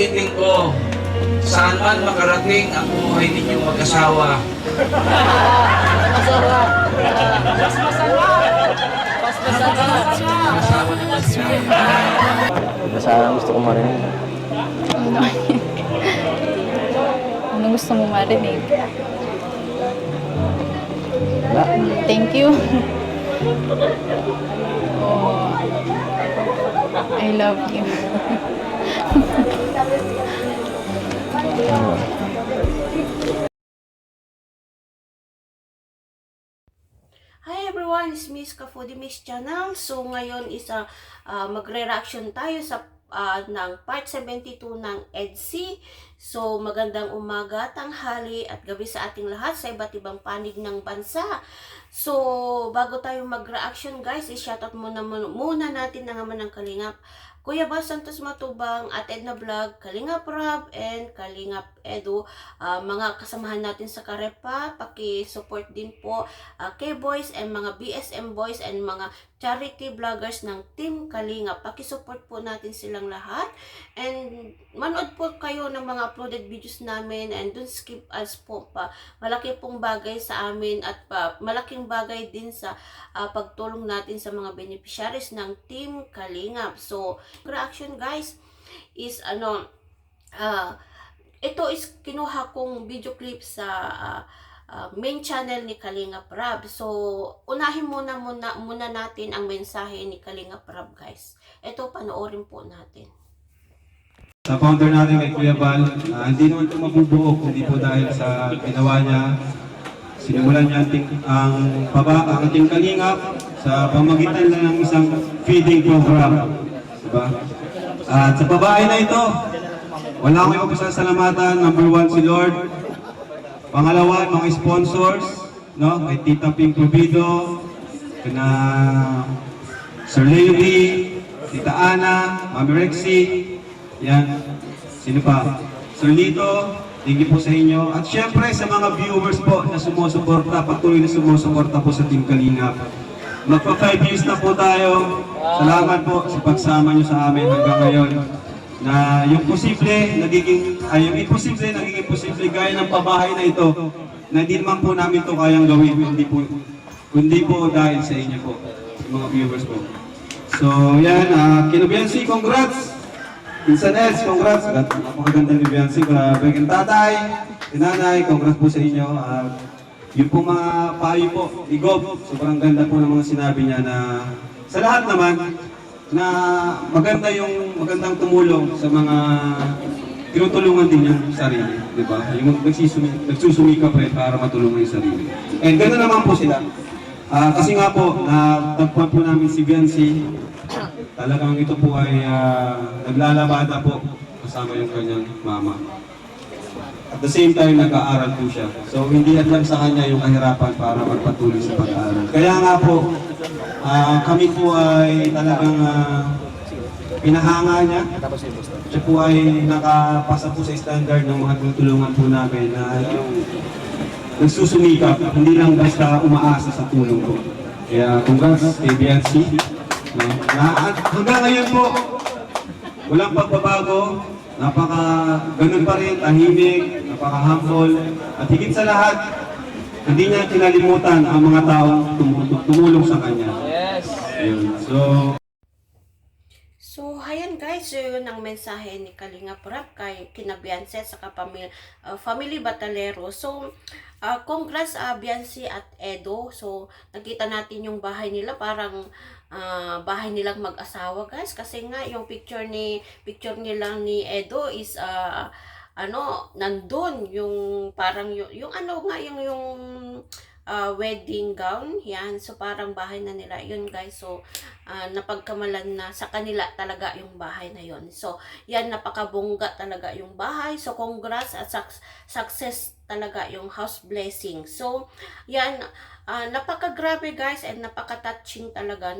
Titing ko, saan man makarating ang buhay ninyong mag-asawa. Mas masama. Mag-asawa naman siya. Sana gusto ko marinig. Ano? Ano gusto mo marinig? Wala. Thank you. Oh, I love you. Ano? Hi everyone, it's Miss Ka Foodie Miss Channel. So ngayon is magre-reaction tayo sa ng part 72 ng EDSI. So magandang umaga, tanghali at gabi sa ating lahat sa iba't ibang panig ng bansa. So bago tayo mag-reaction guys, i-shoutout muna natin na naman ng Kalingap Kuya Bas Santos Matubang at Edna Vlog, Kalingap Rob and Kalingap Edu, mga kasamahan natin sa Karepa, paki-support din po K-Boys and mga BSM Boys and mga charity vloggers ng Team Kalingap. Paki-support po natin silang lahat and manood po kayo ng mga uploaded videos namin and don't skip ads po pa. Malaki pong bagay sa amin at malaking bagay din sa pagtulong natin sa mga beneficiaries ng Team Kalingap. So, reaction guys is ito is kinuha kong video clip sa main channel ni Kalingap Rob. So, unahin muna natin ang mensahe ni Kalingap Rob guys. Ito, panoorin po natin. Sa founder natin kay Kuya Val, hindi naman ito mabubuo hindi po dahil sa ginawa niya. Sinimulan niya ang ating Kalingap sa pamagitan lang ng isang feeding program. Diba? At sa babae na ito, wala akong ipapasasalamatan. Number one, si Lord. Pangalawa, mga sponsors, no? Kay Tita Pink Provido, kina Sir Leonie, Tita Ana, Mami Rexy, yan. Sino pa? Sir Lito, thank you po sa inyo. At syempre sa mga viewers po na sumusuporta, patuloy na sumusuporta po sa Team Kalingap. Magpa 5 years na po tayo. Salamat po sa pagsama nyo sa amin hanggang ngayon. Na yung yung imposible nagiging posible gaya ng pabahay na ito na hindi naman po namin ito kayang gawin kundi po dahil sa inyo po, sa mga viewers po. So yan, kina Biancy, congrats! Pinsan Els, congrats! Napakaganda ni Biancy, grabe kang tatay, tinanay, congrats po sa inyo. Yung po mga payo po, Igob, sobrang ganda po ng mga sinabi niya na sa lahat naman, na magandang tumulong sa mga tinutulungan din niya sarili, di ba? Yung nagsusumikap rin para matulungan yung sarili. And gano'n naman po sila. Kasi nga po, natagpuan po namin si Biancy, talagang ito po ay naglalabada po kasama yung kanyang mama. At the same time, nag-aaral po siya. So, hindi alam sa kanya yung kahirapan para magpatuloy sa pag-aaral. Kaya nga po, kami po ay talagang pinahanga niya. Siya po ay nakapasa po sa standard ng mga tutulungan po namin na yung nagsusumikap, hindi lang basta umaasa sa tulong po. Kaya congrats kay Biancy. Hanggang ngayon po, walang pagbabago. Ganun pa rin, tahimik, napaka-humble, at higit sa lahat, hindi niya kinalimutan ang mga taong tumulong sa kanya. Yes! Ayun. So, ayan guys, yun ang mensahe ni Kalingap Rob kay kina Biancy sa family Batalero. So, congrats Biancy at Edo. So, nakita natin yung bahay nila, parang bahay nilang mag-asawa guys. Kasi nga, yung picture nila ni Edo is, nandun, yung parang yung wedding gown, yan. So, parang bahay na nila yun guys. So, napagkamalan na sa kanila talaga yung bahay na yun. So, yan, napakabongga talaga yung bahay. So, congrats at success talaga yung house blessing. So, yan, napakagrabe guys and napaka-touching talaga.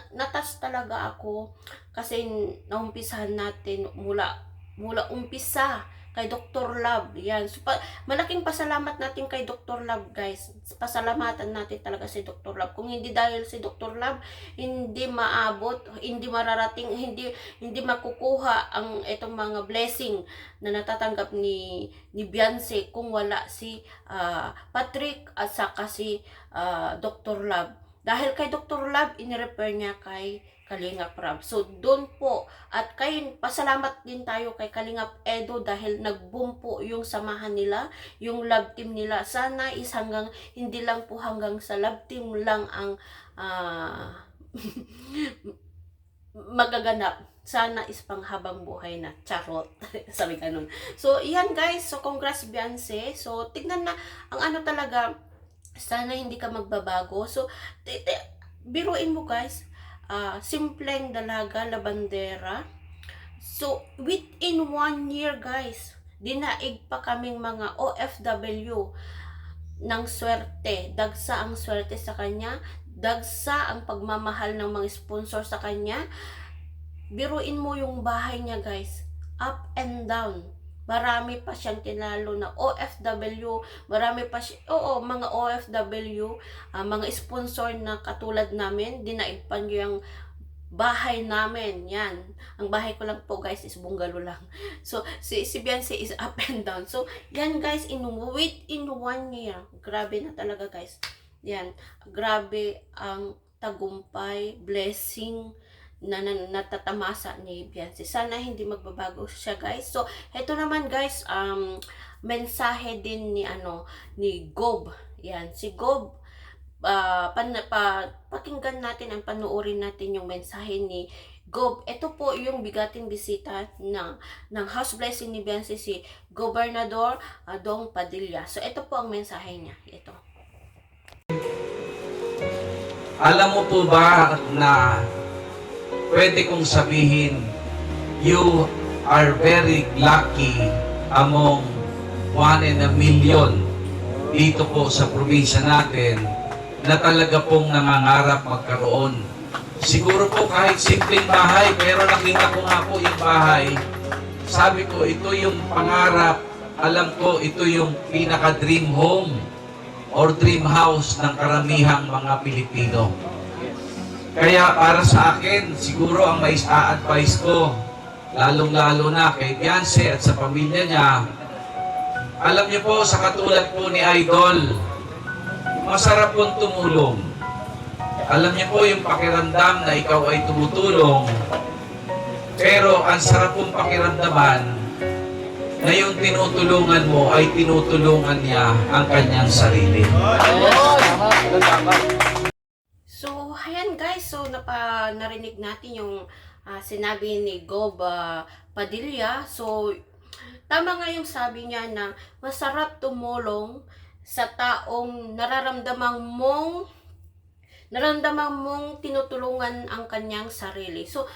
Natas talaga ako kasi naumpisahan natin mula umpisa kay Dr. Love. Yan. So, malaking pasalamat natin kay Dr. Love, guys. Pasalamatan natin talaga si Dr. Love. Kung hindi dahil si Dr. Love, hindi maabot, hindi mararating, hindi makukuha ang itong mga blessing na natatanggap ni Beyonce kung wala si Patrick at saka si Dr. Love. Dahil kay Dr. Love, inirefer niya kay Kalingap Rab. So, doon po. At kay pasalamat din tayo kay Kalingap Edo dahil nag-boom po yung samahan nila, yung love team nila. Sana is hindi lang po hanggang sa love team lang ang magaganap. Sana is panghabang buhay na. Charot. Sabi ganun. So, yan guys. So, congrats Beyonce. So, tignan na ang ano talaga. Sana hindi ka magbabago. So, biruin mo guys. Simpleng dalaga, labandera. So, within 1 year guys, dinaig pa kaming mga OFW ng swerte. Dagsa ang swerte sa kanya. Dagsa ang pagmamahal ng mga sponsor sa kanya. Biruin mo yung bahay niya guys. Up and down. Marami pa siyang tinalo na OFW, marami pa mga OFW, mga sponsor na katulad namin, dinaigpan yung bahay namin. Yan. Ang bahay ko lang po guys is bungalow lang. So, si Beyonce is up and down. So, yan guys, within 1 year, grabe na talaga guys. Yan, grabe ang tagumpay, blessing, na natatamasa ni Beyonce. Sana hindi magbabago siya guys. So, ito naman guys, mensahe din ni Gob. Yan, si Gob, pakinggan natin, panoorin natin yung mensahe ni Gob. Ito po yung bigating bisita ng House Blessing ni Beyonce, si Gobernador Dong Padilla. So, ito po ang mensahe niya. Ito. Alam mo po ba na pwede kong sabihin, you are very lucky among 1 in a million dito po sa probinsya natin na talaga pong nangangarap magkaroon. Siguro po kahit simpleng bahay, pero nakita ko nga po yung bahay. Sabi ko, ito yung pangarap. Alam ko, ito yung pinaka-dream home or dream house ng karamihang mga Pilipino. Kaya para sa akin, siguro ang advice ko, lalong-lalo na kay Beyonce at sa pamilya niya, alam niyo po, sa katulad po ni Idol, masarap pong tumulong. Alam niyo po yung pakiramdam na ikaw ay tumutulong, pero ang sarap pong pakiramdaman na yung tinutulungan mo ay tinutulungan niya ang kanyang sarili. So, ayan guys, so narinig natin yung sinabi ni Gob Padilla. So, tama nga yung sabi niya na masarap tumulong sa taong nararamdaman mong tinutulungan ang kanyang sarili. So,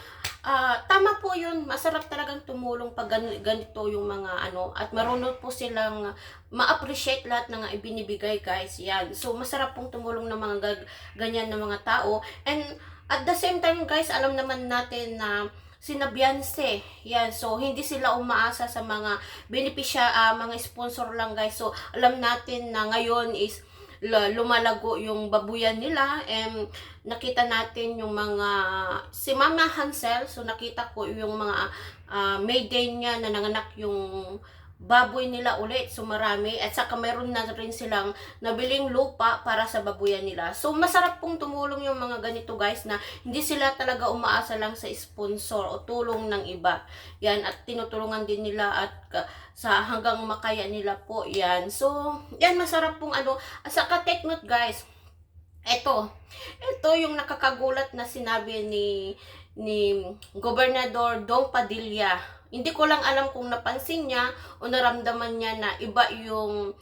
tama po yun. Masarap talagang tumulong pag ganito yung mga at marunong po silang ma-appreciate lahat ng ibinibigay guys. Yan. So, masarap pong tumulong ng mga ganyan na mga tao. And at the same time guys, alam naman natin na sina Beyonce, yan, so hindi sila umaasa sa mga mga sponsor lang guys. So, alam natin na ngayon is lumalago yung babuyan nila, and nakita natin yung si Mama Hansel. So, nakita ko yung mga May Day niya na nanganak yung baboy nila ulit. So, marami. At saka meron na rin silang nabiling lupa para sa babuyan nila. So, masarap pong tumulong yung mga ganito guys, na hindi sila talaga umaasa lang sa sponsor o tulong ng iba. Yan. At tinutulungan din nila at sa hanggang makaya nila po. Yan. So, yan, masarap pong At saka take note guys. Ito yung nakakagulat na sinabi ni Gobernador Dong Padilla. Hindi ko lang alam kung napansin niya o naramdaman niya na iba yung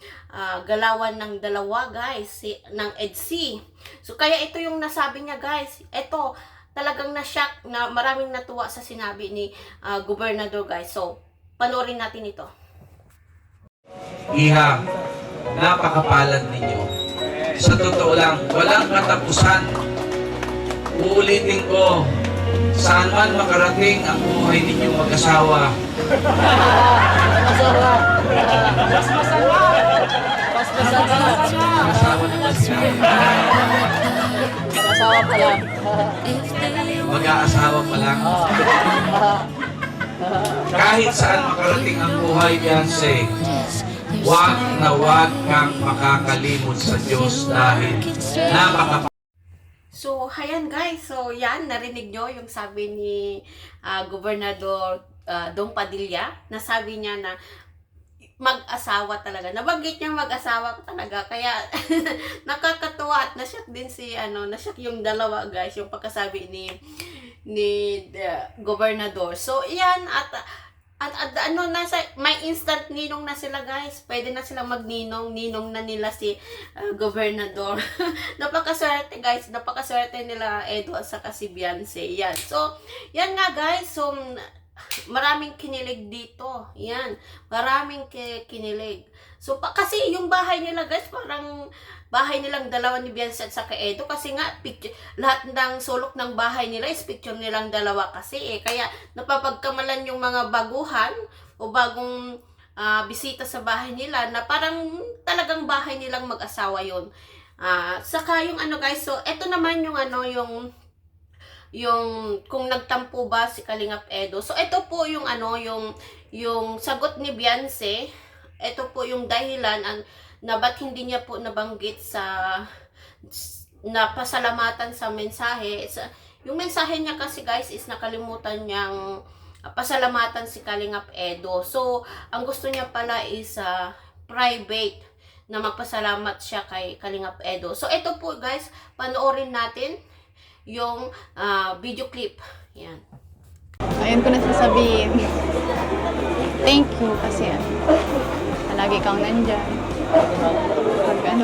galawan ng dalawa guys, ng EDC. So, kaya ito yung nasabi niya guys. Ito, talagang na-shock na maraming natuwa sa sinabi ni Gobernador guys. So, panoorin natin ito. Iha, napakapalad ninyo. Sa totoo lang, walang katapusan. Uulitin ko, saan man makarating ang buhay ninyong mag-asawa, Asawa na ba siya? Mag-asawa pa lang. Mag-aasawa pa lang. Kahit saan makarating ang buhay, Beyonce, wag na wag kang makakalimot sa Diyos dahil napaka So, ayan guys. So, yan, narinig nyo yung sabi ni Gobernador Dong Padilla, na sabi niya na mag-asawa talaga. Nabanggit niya mag-asawa talaga. Kaya, nakakatuwa at nashock din si, nashock yung dalawa guys, yung pagkasabi ni Gobernador. So, yan, may instant ninong na sila guys. Pwede na silang magninong, ninong na nila si Gobernador. Napakaswerte guys, napakaswerte nila Edo at saka si Beyonce. Yan. So, yan nga guys. So, maraming kinilig dito. Yan. Maraming kinilig. So, kasi yung bahay nila guys, parang bahay nilang dalawa ni Beyonce at saka Edo. Kasi nga, lahat ng sulok ng bahay nila is picture nilang dalawa kasi eh. Kaya, napapagkamalan yung mga baguhan o bagong bisita sa bahay nila na parang talagang bahay nilang mag-asawa yun. Saka yung guys, so, eto naman yung yung kung nagtampo ba si Kalingap Edo. So ito po yung yung sagot ni Beyonce. Ito po yung dahilan na ba't hindi niya po nabanggit na pasalamatan sa mensahe. Yung mensahe niya kasi guys is nakalimutan niyang pasalamatan si Kalingap Edo. So ang gusto niya pala is private na magpasalamat siya kay Kalingap Edo. So ito po guys, panoorin natin yung video clip. Yan. Ayun ko na sasabihin. Thank you kasi lagi kang nandyan. Pag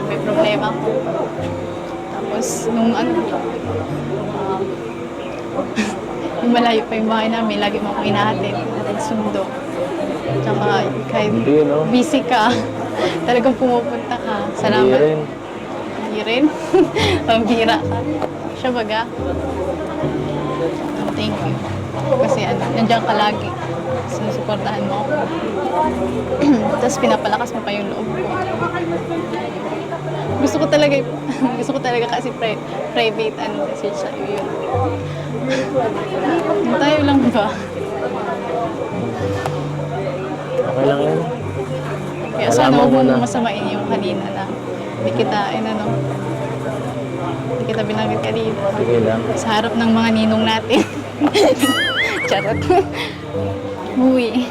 may problema ko. Tapos nung nung malayo pa yung bahay namin, lagi mo akong inahatid. Sundo. Tsaka kahit busy ka, talagang pumupunta ka. Salamat. Hindi rin. Pambira ka. Siya baga. Thank you. Kasi nandiyan ka lagi. Sinusuportahan mo ako. Tapos pinapalakas mo pa yung loob ko. Gusto ko talaga kasi private message sa iyo yun. Tayo lang ba? Okay lang yun. Kaya sana huwag mo masamain yung kanina na hindi kita binanggit kanina. Sige lang. Sa harap ng mga ninong natin. Charot. Uy.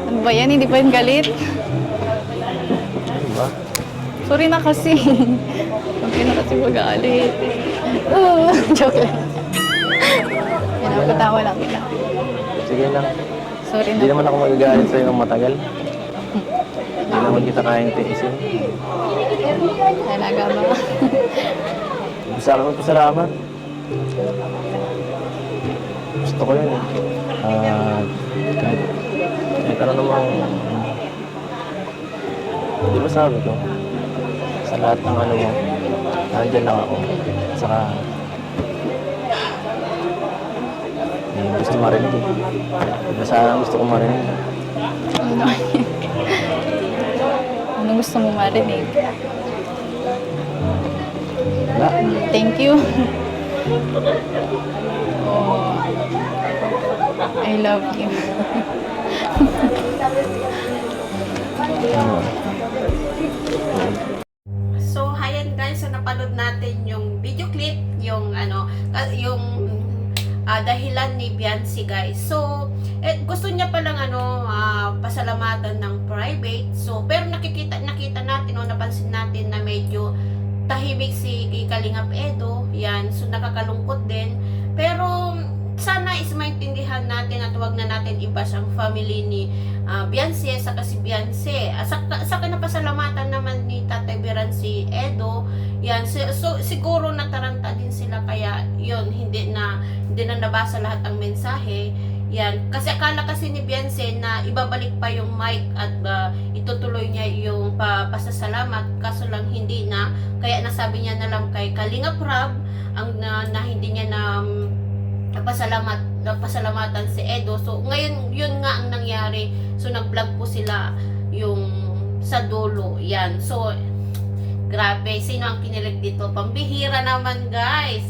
Ano ba yan? Hindi pa yung galit? Ano ba? Sorry na kasi. Okay na kasi mag-aalit. Oh, joke lang. Yan, napatawa lang kita. Sige lang. Sorry Hindi na. naman ako magagalit sa'yo ng matagal. Hindi naman kita kayang tiisin. Talaga ba? Gusto ako magpasalamat. Gusto ko yun eh. Kahit ano namang... Di ba sabi ko? Sa lahat ng mo, nandiyan lang ako. Saka... gusto marinig eh. Sana gusto ko marinig. Ano gusto mo marinig? Wala. Thank you. Oh, I love you. So, ayan guys, so napanood natin yung video clip, yung dahilan ni Beyonce guys. So, gusto niya palang pasalamatan ng private. So, pero nakita natin napansin natin na medyo tahimik si Kalingap Edo. Yan, so nakakalungkot din. Pero sana is maintindihan natin at huwag na natin i-bash ang family ni Beyonce saka si Beyonce. Saka napasalamatan naman ni Tatay Beran si Edo. Yan, so siguro nataranta din sila kaya yun, hindi na nabasa lahat ang mensahe. Yan, kasi akala kasi ni Beyonce na ibabalik pa yung mic at itutuloy niya yung pasasalamat, kaso lang hindi na, kaya nasabi niya na lang kay Kalingap Rab na hindi niya na pasalamatan si Edo. So ngayon yun nga ang nangyari. So nag-vlog po sila yung sa dulo. Yan. So, grabe. Sino ang kinilig dito? Pambihira naman, guys.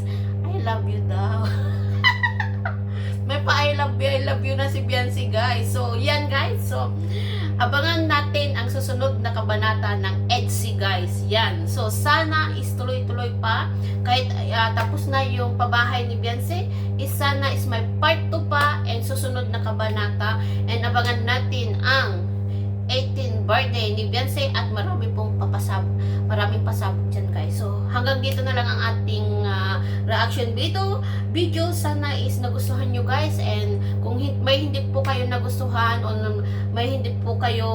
I love you daw. May pa I love you na si Beyonce, guys. So, yan, guys. So, abangan natin ang susunod na kabanata ng EDSI, guys. Yan. So, sana is tuloy-tuloy pa. Kahit tapos na yung pabahay ni Beyonce, is sana is may part 2 pa and susunod na kabanata. And abangan natin ang 18th birthday ni Beyonce at maraming pasabog dyan, guys. So, hanggang dito na lang ang ating reaction video. Sana is nagustuhan nyo, guys. And kung may hindi po kayo nagustuhan o may hindi po kayo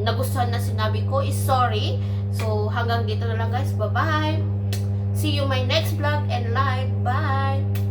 nagustuhan na sinabi ko, is sorry. So, hanggang dito na lang, guys. Bye-bye. See you my next vlog and live. Bye!